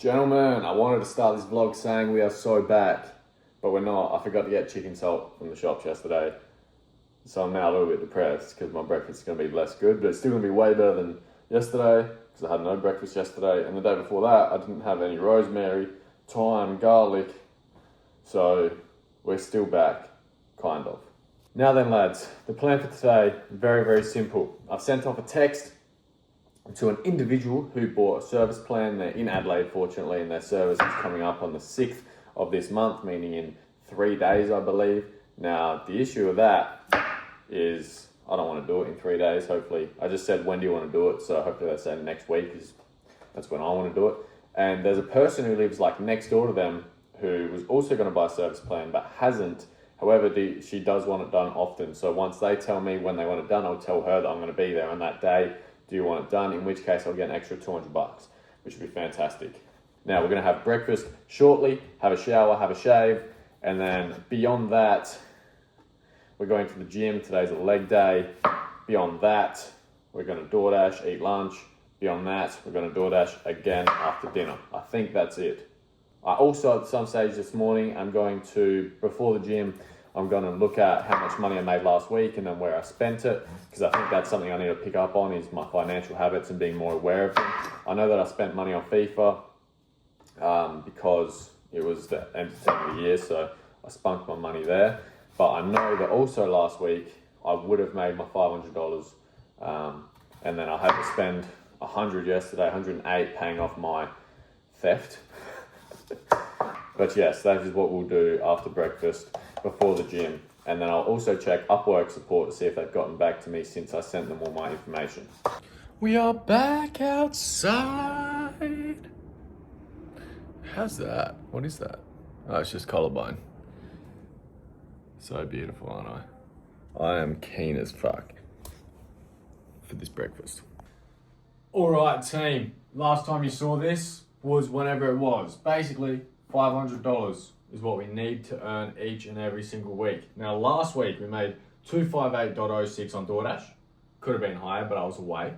Gentlemen, I wanted to start this vlog saying we are so back, but we're not. I forgot to get chicken salt from the shops yesterday. So I'm now a little bit depressed because my breakfast is going to be less good, but it's still going to be way better than yesterday because I had no breakfast yesterday. And the day before that, I didn't have any rosemary, thyme, garlic. So we're still back, kind of. Now then, lads, the plan for today, very, very simple. I've sent off a text to an individual who bought a service plan. They're in Adelaide, fortunately, and their service is coming up on the 6th of this month, meaning in 3 days, I believe. Now, the issue with that is I don't want to do it in 3 days, hopefully. I just said, when do you want to do it? So hopefully they say next week, because that's when I want to do it. And there's a person who lives like next door to them who was also going to buy a service plan, but hasn't. However, she does want it done often. So once they tell me when they want it done, I'll tell her that I'm going to be there on that day. Do you want it done? In which case I'll get an extra $200, which would be fantastic. Now we're going to have breakfast shortly, have a shower, have a shave, and then beyond that, we're going to the gym. Today's a leg day. Beyond that, we're going to DoorDash, eat lunch. Beyond that, we're going to DoorDash again after dinner. I think that's it. I also, at some stage this morning, I'm going to, before the gym, I'm going to look at how much money I made last week and then where I spent it, because I think that's something I need to pick up on, is my financial habits and being more aware of them. I know that I spent money on FIFA because it was the entertainment of the year, so I spunked my money there. But I know that also last week I would have made my $500, and then I had to spend $100 yesterday, $108 paying off my theft. But yes, that is what we'll do after breakfast, before the gym. And then I'll also check Upwork support to see if they've gotten back to me since I sent them all my information. We are back outside. How's that? What is that? Oh, it's just Columbine. So beautiful, aren't I? I am keen as fuck for this breakfast. All right, team. Last time you saw this was whenever it was. Basically, $500 is what we need to earn each and every single week. Now, last week we made 258.06 on DoorDash. Could have been higher, but I was away.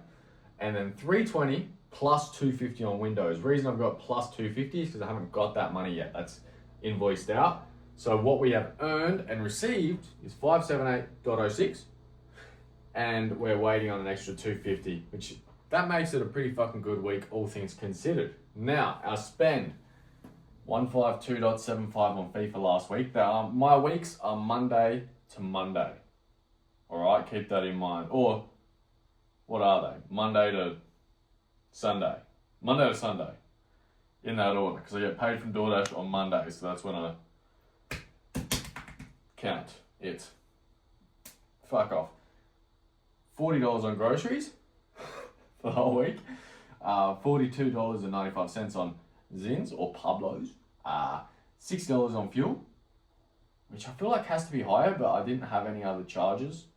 And then 320 plus 250 on Windows. Reason I've got plus 250 is because I haven't got that money yet. That's invoiced out. So what we have earned and received is 578.06. And we're waiting on an extra 250, which that makes it a pretty fucking good week, all things considered. Now, our spend. 152.75 on FIFA last week. My weeks are Monday to Monday. Alright, keep that in mind. Or, what are they? Monday to Sunday. Monday to Sunday. In that order. Because I get paid from DoorDash on Monday. So that's when I count it. Fuck off. $40 on groceries for the whole week. $42.95 on Zins or Pablo's, $6 on fuel, which I feel like has to be higher, but I didn't have any other charges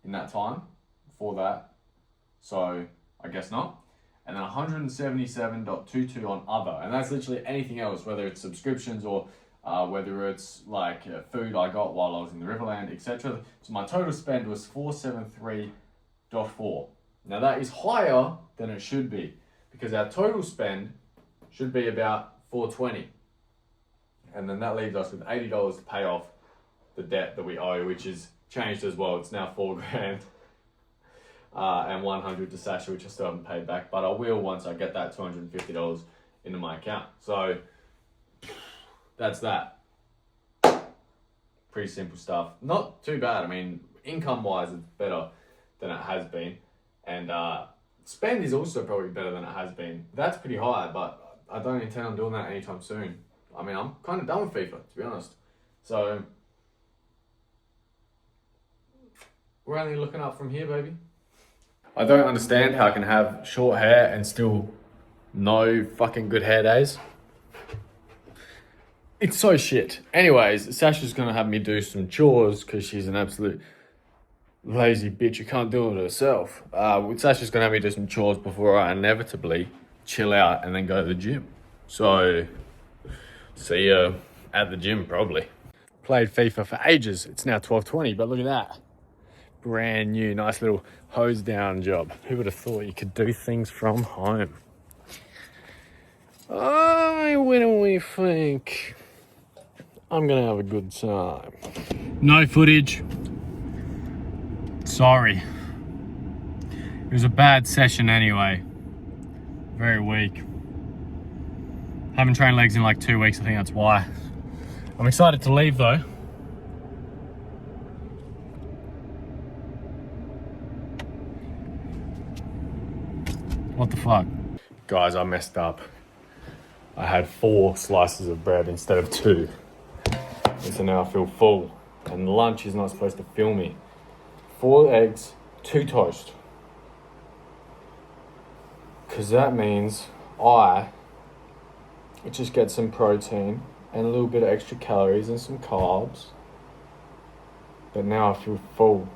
in that time for that, so I guess not. And then $177.22 on other, and that's literally anything else, whether it's subscriptions or whether it's like food I got while I was in the Riverland, etc. So my total spend was $473.4. Now that is higher than it should be, because our total spend should be about $420. And then that leaves us with $80 to pay off the debt that we owe, which is changed as well. It's now $4,000. And $100 to Sasha, which I still haven't paid back, but I will once I get that $250 into my account. So that's that. Pretty simple stuff. Not too bad. I mean, income-wise, it's better than it has been. And spend is also probably better than it has been. That's pretty high, but I don't intend on doing that anytime soon. I mean, I'm kind of done with FIFA, to be honest. So, we're only looking up from here, baby. I don't understand how I can have short hair and still no fucking good hair days. It's so shit. Anyways, Sasha's gonna have me do some chores because she's an absolute lazy bitch who can't do it herself. Sasha's gonna have me do some chores before I inevitably chill out and then go to the gym. So, see you at the gym probably. Played FIFA for ages. It's now 12:20, but look at that. Brand new, nice little hose down job. Who would have thought you could do things from home? When do we think I'm gonna have a good time? No footage. Sorry. It was a bad session anyway. Very weak. Haven't trained legs in like 2 weeks, I think that's why. I'm excited to leave though. What the fuck? Guys, I messed up. I had 4 slices of bread instead of 2. And so now I feel full. And lunch is not supposed to fill me. 4 eggs, 2 toast. Because that means I just get some protein and a little bit of extra calories and some carbs. But now I feel full.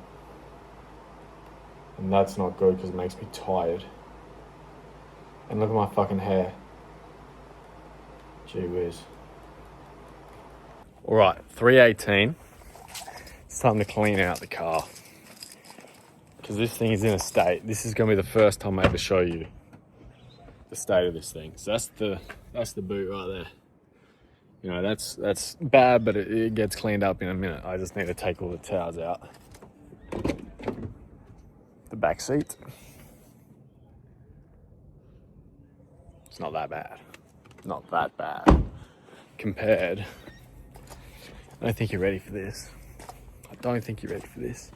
And that's not good because it makes me tired. And look at my fucking hair. Gee whiz. Alright, 3:18. It's time to clean out the car. Because this thing is in a state. This is going to be the first time I ever show you the state of this thing. So that's the boot right there. You know, that's bad, but it gets cleaned up in a minute. I just need to take all the towels out. The back seat. It's not that bad. Not that bad. Compared. I don't think you're ready for this. I don't think you're ready for this.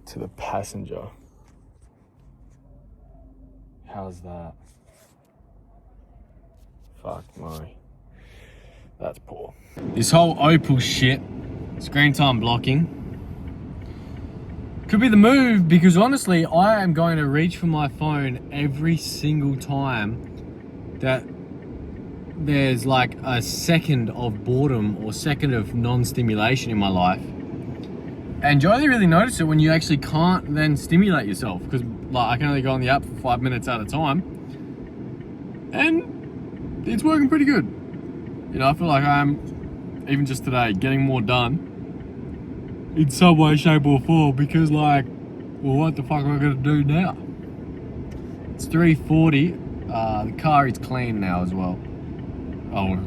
To the passenger. How's that? Fuck my. That's poor. This whole Opel shit, screen time blocking, could be the move because honestly, I am going to reach for my phone every single time that there's like a second of boredom or second of non-stimulation in my life. And you only really notice it when you actually can't then stimulate yourself because like I can only go on the app for 5 minutes at a time. And it's working pretty good. You know, I feel like I'm, even just today, getting more done in some way, shape or form because like, well, what the fuck am I gonna do now? It's 3:40. The car is clean now as well. Oh,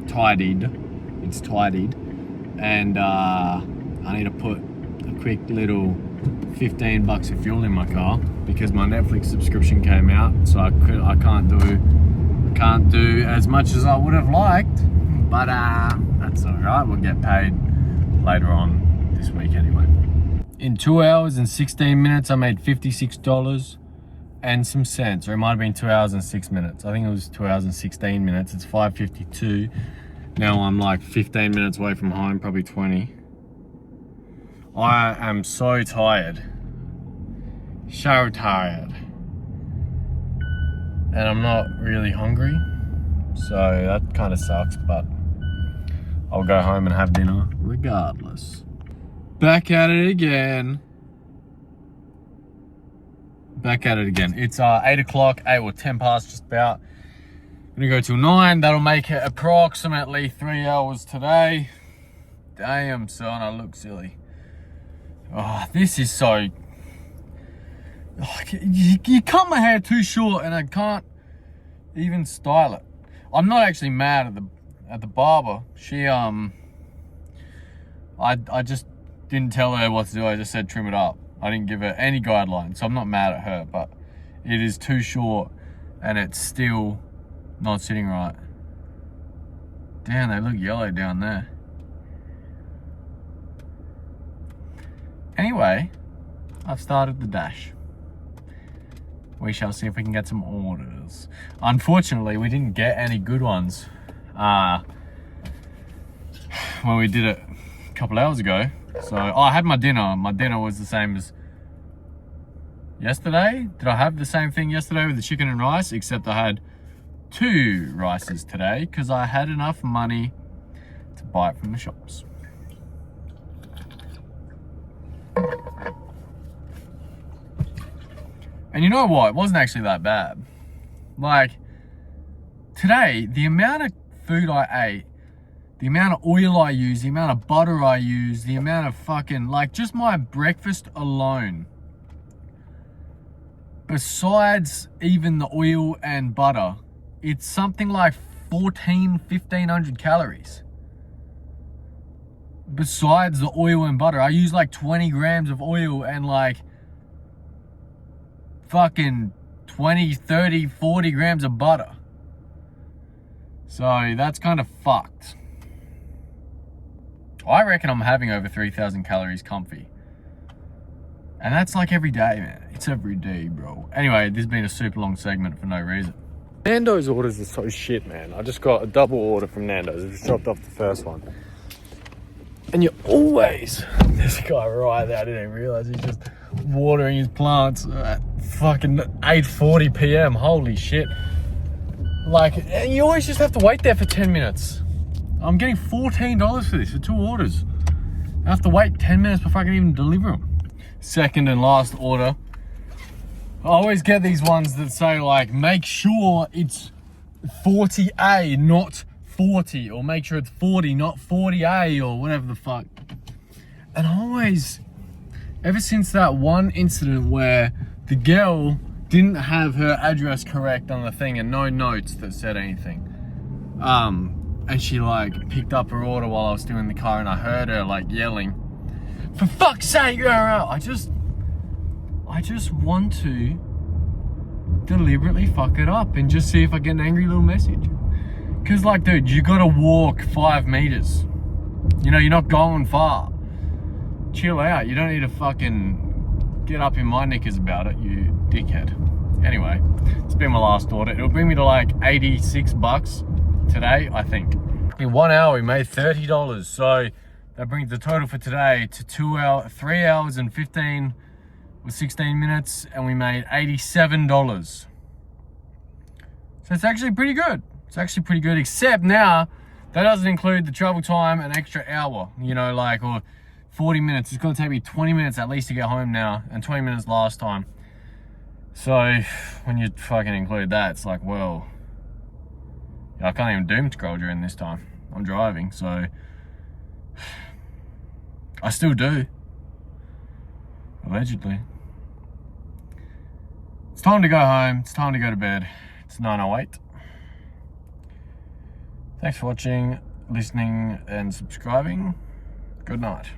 tidied. It's tidied. And I need to put a quick little $15 of fuel in my car because my Netflix subscription came out, so I can't do as much as I would have liked, but that's all right. We'll get paid later on this week anyway. In 2 hours and 16 minutes, I made $56 and some cents, or it might have been 2 hours and 6 minutes. I think it was 2 hours and 16 minutes. It's 5:52. Now I'm like 15 minutes away from home, probably 20. I am so tired. So tired. And I'm not really hungry. So that kind of sucks, but I'll go home and have dinner regardless. Back at it again. It's 8 o'clock, 8 or 10 past just about. I'm gonna go till 9. That'll make it approximately 3 hours today. Damn, son, I look silly. Oh, this is so... Oh, you cut my hair too short and I can't even style it. I'm not actually mad at the barber. She, I just didn't tell her what to do. I just said trim it up. I didn't give her any guidelines, so I'm not mad at her, but it is too short and it's still not sitting right. Damn, they look yellow down there. Anyway, I've started the dash. We shall see if we can get some orders. Unfortunately, we didn't get any good ones when we did it a couple hours ago. So I had my dinner. My dinner was the same as yesterday. Did I have the same thing yesterday with the chicken and rice? Except I had 2 rices today because I had enough money to buy it from the shops. And you know what? It wasn't actually that bad. Like, today, the amount of food I ate, the amount of oil I used, the amount of butter I used, the amount of fucking, like, just my breakfast alone, besides even the oil and butter, it's something like 1,500 calories. Besides the oil and butter, I use like 20 grams of oil and like fucking 20, 30, 40 grams of butter. So that's kind of fucked. I reckon I'm having over 3,000 calories comfy. And that's like every day, man. It's every day, bro. Anyway, this has been a super long segment for no reason. Nando's orders are so shit, man. I just got a double order from Nando's. I just dropped off the first one. And you always... This guy right there, I didn't even realize he's just watering his plants at fucking 8:40 p.m. Holy shit. Like, you always just have to wait there for 10 minutes. I'm getting $14 for this, for 2 orders. I have to wait 10 minutes before I can even deliver them. Second and last order. I always get these ones that say like, make sure it's 40A, not 40, or make sure it's 40, not 40A, or whatever the fuck. And I always, ever since that one incident where the girl didn't have her address correct on the thing and no notes that said anything, and she like picked up her order while I was still in the car, and I heard her like yelling, "For fuck's sake, I just want to deliberately fuck it up and just see if I get an angry little message." Cause like, dude, you gotta walk 5 meters. You know, you're not going far. Chill out. You don't need to fucking get up in my knickers about it, you dickhead. Anyway, it's been my last order. It'll bring me to like $86 today, I think. In 1 hour, we made $30. So that brings the total for today to 3 hours and 16 minutes, and we made $87. So it's actually pretty good. It's actually pretty good, except now that doesn't include the travel time, an extra hour, you know, like, or 40 minutes. It's gonna take me 20 minutes at least to get home now, and 20 minutes last time. So when you fucking include that, it's like, well, I can't even doom scroll during this time. I'm driving, so I still do. Allegedly. It's time to go home. It's time to go to bed. It's 9:08. Thanks for watching, listening, and subscribing. Good night.